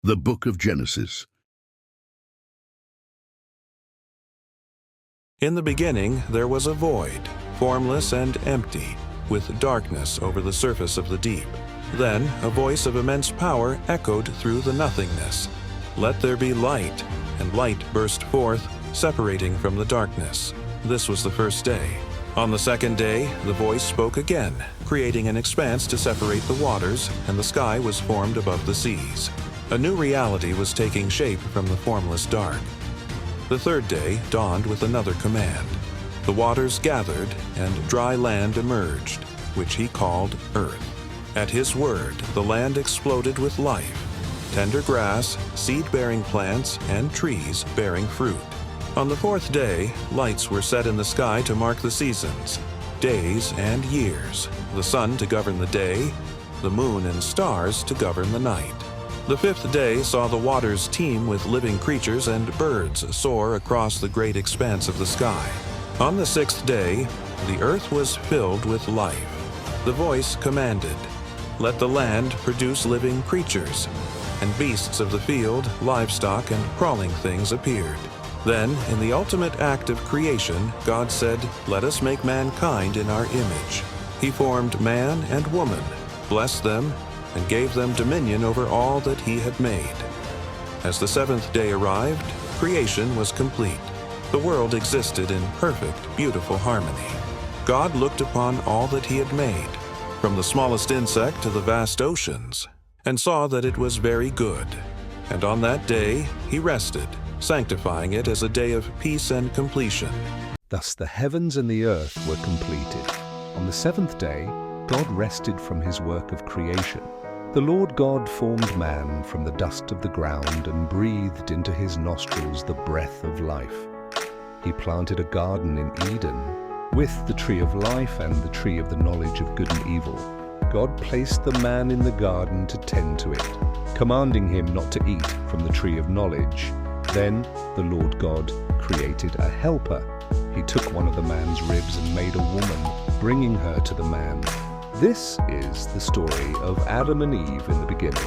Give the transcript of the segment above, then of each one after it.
The Book of Genesis. In the beginning there was a void, formless and empty, with darkness over the surface of the deep. Then a voice of immense power echoed through the nothingness, "Let there be light," and light burst forth, separating from the darkness. This was the first day. On the second day, the voice spoke again, creating an expanse to separate the waters, and the sky was formed above the seas. A new reality was taking shape from the formless dark. The third day dawned with another command. The waters gathered, and dry land emerged, which he called earth. At his word, the land exploded with life, tender grass, seed-bearing plants, and trees bearing fruit. On the fourth day, lights were set in the sky to mark the seasons, days and years, the sun to govern the day, the moon and stars to govern the night. The fifth day saw the waters teem with living creatures and birds soar across the great expanse of the sky. On the sixth day, the earth was filled with life. The voice commanded, "Let the land produce living creatures," and beasts of the field, livestock, and crawling things appeared. Then, in the ultimate act of creation, God said, "Let us make mankind in our image." He formed man and woman, blessed them, and gave them dominion over all that he had made. As the seventh day arrived, creation was complete. The world existed in perfect, beautiful harmony. God looked upon all that he had made, from the smallest insect to the vast oceans, and saw that it was very good. And on that day he rested, sanctifying it as a day of peace and completion. Thus the heavens and the earth were completed. On the seventh day, God rested from his work of creation. The Lord God formed man from the dust of the ground and breathed into his nostrils the breath of life. He planted a garden in Eden with the tree of life and the tree of the knowledge of good and evil. God placed the man in the garden to tend to it, commanding him not to eat from the tree of knowledge. Then the Lord God created a helper. He took one of the man's ribs and made a woman, bringing her to the man. This is the story of Adam and Eve in the beginning.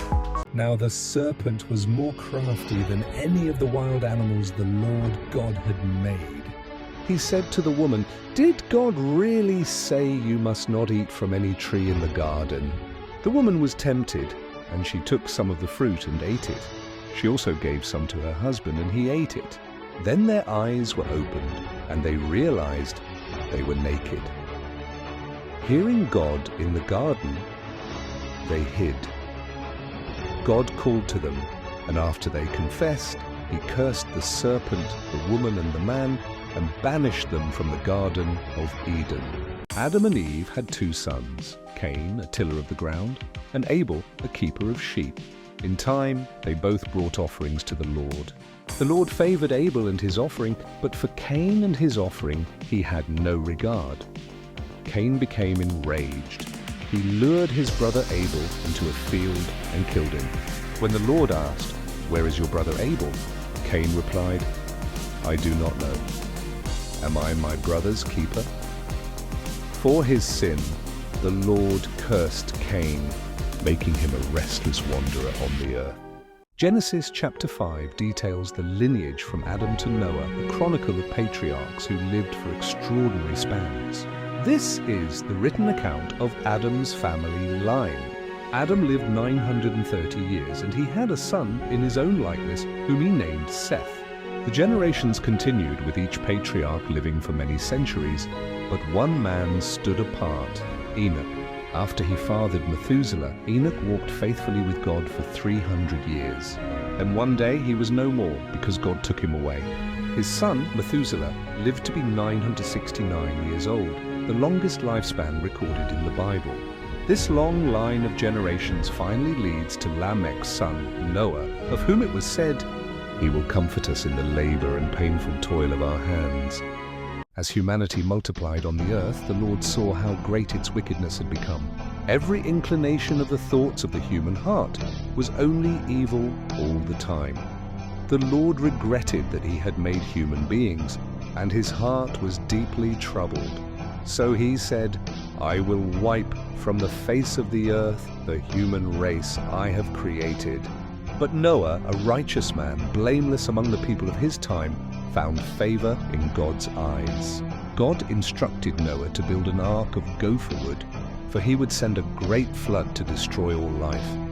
Now the serpent was more crafty than any of the wild animals the Lord God had made. He said to the woman, "Did God really say you must not eat from any tree in the garden?" The woman was tempted, and she took some of the fruit and ate it. She also gave some to her husband, and he ate it. Then their eyes were opened, and they realized they were naked. Hearing God in the garden, they hid. God called to them, and after they confessed, he cursed the serpent, the woman, and the man, and banished them from the Garden of Eden. Adam and Eve had two sons, Cain, a tiller of the ground, and Abel, a keeper of sheep. In time, they both brought offerings to the Lord. The Lord favored Abel and his offering, but for Cain and his offering, he had no regard. Cain became enraged. He lured his brother Abel into a field and killed him. When the Lord asked, "Where is your brother Abel?" Cain replied, "I do not know. Am I my brother's keeper?" For his sin, the Lord cursed Cain, making him a restless wanderer on the earth. Genesis chapter 5 details the lineage from Adam to Noah, a chronicle of patriarchs who lived for extraordinary spans. This is the written account of Adam's family line. Adam lived 930 years, and he had a son in his own likeness, whom he named Seth. The generations continued, with each patriarch living for many centuries, but one man stood apart, Enoch. After he fathered Methuselah, Enoch walked faithfully with God for 300 years. Then one day he was no more, because God took him away. His son, Methuselah, lived to be 969 years old, the longest lifespan recorded in the Bible. This long line of generations finally leads to Lamech's son, Noah, of whom it was said, "He will comfort us in the labor and painful toil of our hands." As humanity multiplied on the earth, the Lord saw how great its wickedness had become. Every inclination of the thoughts of the human heart was only evil all the time. The Lord regretted that he had made human beings, and his heart was deeply troubled. So he said, "I will wipe from the face of the earth the human race I have created, But Noah, a righteous man, blameless among the people of his time, found favor in God's eyes. God instructed Noah to build an ark of gopher wood, for he would send a great flood to destroy all life.